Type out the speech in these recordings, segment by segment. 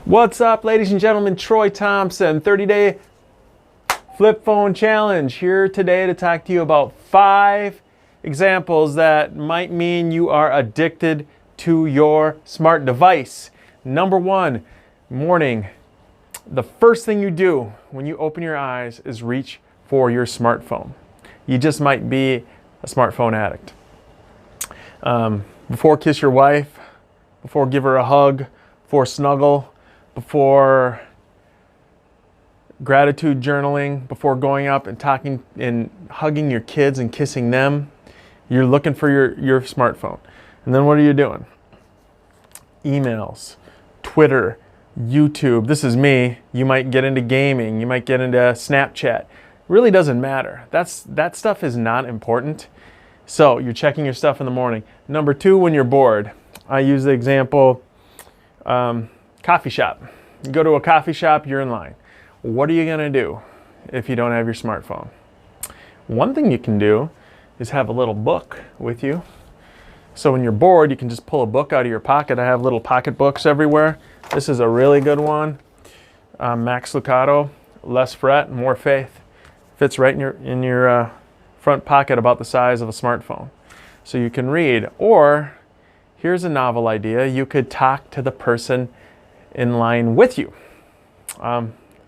What's up, ladies and gentlemen? Troy Thompson, 30-day flip phone challenge, here today to talk to you about 5 examples that might mean you are addicted to your smart device. Number 1, morning. The first thing you do when you open your eyes is reach for your smartphone. You just might be a smartphone addict. Before kiss your wife, before give her a hug, before snuggle, before gratitude journaling, before going up and talking and hugging your kids and kissing them, you're looking for your smartphone. And then what are you doing? Emails, Twitter, YouTube. This is me. You might get into gaming. You might get into Snapchat. Really doesn't matter. That stuff is not important. So you're checking your stuff in the morning. Number 2, when you're bored. I use the example, coffee shop. You go to a coffee shop, you're in line. What are you going to do if you don't have your smartphone? One thing you can do is have a little book with you. So when you're bored, you can just pull a book out of your pocket. I have little pocket books everywhere. This is a really good one. Max Lucado, Less Fret, More Faith. Fits right in your front pocket, about the size of a smartphone. So you can read. Or here's a novel idea. You could talk to the person in line with you.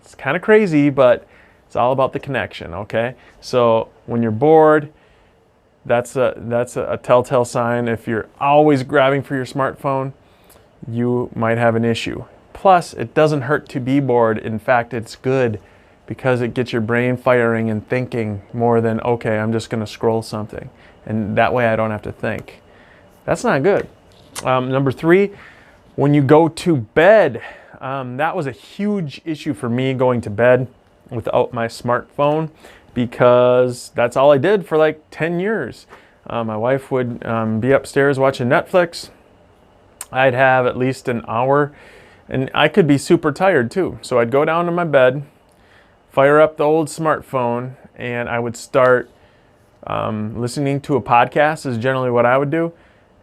It's kind of crazy, but it's all about the connection, okay? So when you're bored, that's a telltale sign. If you're always grabbing for your smartphone, you might have an issue. Plus, it doesn't hurt to be bored. In fact, it's good because it gets your brain firing and thinking more than, okay, I'm just going to scroll something. And that way I don't have to think. That's not good. Number 3, when you go to bed, that was a huge issue for me, going to bed without my smartphone, because that's all I did for like 10 years. My wife would be upstairs watching Netflix. I'd have at least an hour, and I could be super tired too. So I'd go down to my bed, fire up the old smartphone, and I would start listening to a podcast is generally what I would do,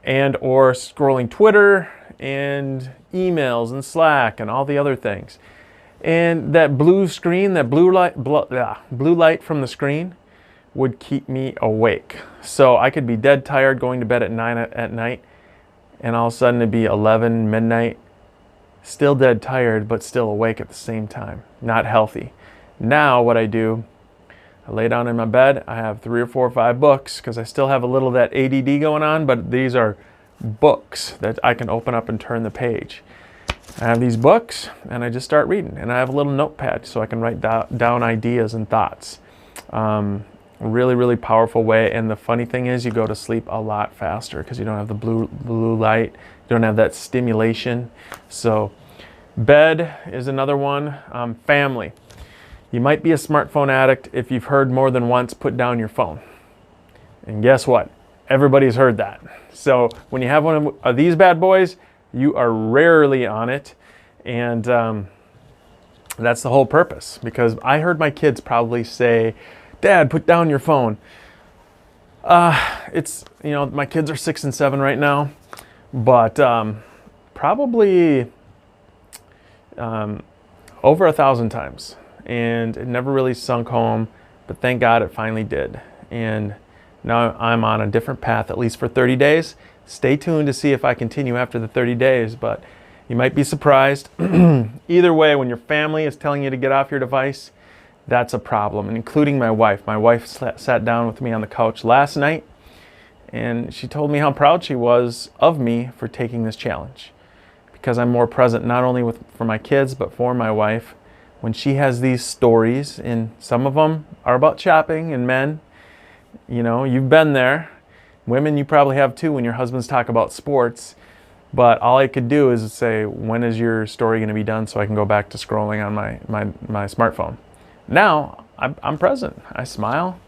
and or scrolling Twitter and emails and Slack and all the other things. And that blue screen, that blue light from the screen would keep me awake. So I could be dead tired going to bed at 9 at night, and all of a sudden it'd be 11, midnight, still dead tired, but still awake at the same time. Not healthy. Now what I do, I lay down in my bed, I have 3 or 4 or 5 books, because I still have a little of that ADD going on, but these are books that I can open up and turn the page. I have these books, and I just start reading. And I have a little notepad so I can write down ideas and thoughts. Really, really powerful way. And the funny thing is, you go to sleep a lot faster because you don't have the blue light. You don't have that stimulation. So bed is another one. Family. You might be a smartphone addict if you've heard more than once, put down your phone. And guess what? Everybody's heard that. So when you have one of these bad boys, you are rarely on it. And that's the whole purpose. Because I heard my kids probably say, "Dad, put down your phone." My kids are 6 and 7 right now. But probably over 1,000 times. And it never really sunk home. But thank God it finally did. And now I'm on a different path, at least for 30 days. Stay tuned to see if I continue after the 30 days, but you might be surprised. Either way, when your family is telling you to get off your device, that's a problem, and including my wife. My wife sat down with me on the couch last night, and she told me how proud she was of me for taking this challenge, because I'm more present not only for my kids, but for my wife. When she has these stories, and some of them are about shopping and men, you've been there. Women, you probably have too, when your husbands talk about sports. But all I could do is say, when is your story going to be done so I can go back to scrolling on my smartphone? Now, I'm present. I smile,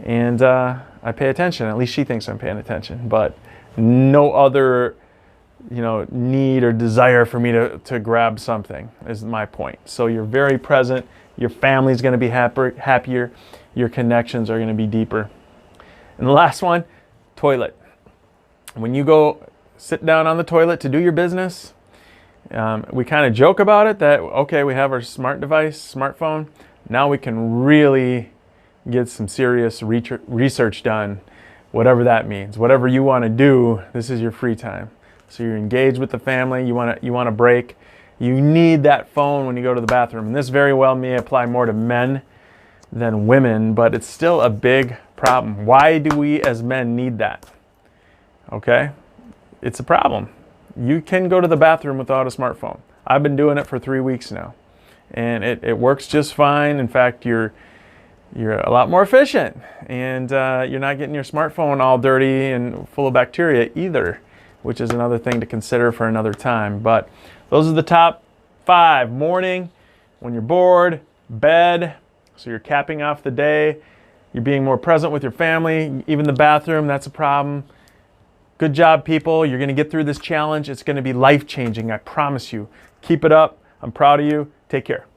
and I pay attention. At least she thinks I'm paying attention. But no other need or desire for me to grab something is my point. So you're very present. Your family's going to be happier. Your connections are going to be deeper. And the last one, toilet. When you go sit down on the toilet to do your business, We kind of joke about it that, okay, we have our smartphone. Now we can really get some serious research done, whatever that means. Whatever you want to do, this is your free time. So you're engaged with the family, you want to break. You need that phone when you go to the bathroom. And this very well may apply more to men than women, but it's still a big problem. Why do we as men need that? Okay? It's a problem. You can go to the bathroom without a smartphone. I've been doing it for 3 weeks now, and it works just fine. In fact, you're a lot more efficient, and you're not getting your smartphone all dirty and full of bacteria either, which is another thing to consider for another time. But those are the top 5. Morning, when you're bored, bed, so you're capping off the day, you're being more present with your family, even the bathroom, that's a problem. Good job, people. You're going to get through this challenge. It's going to be life-changing, I promise you. Keep it up. I'm proud of you. Take care.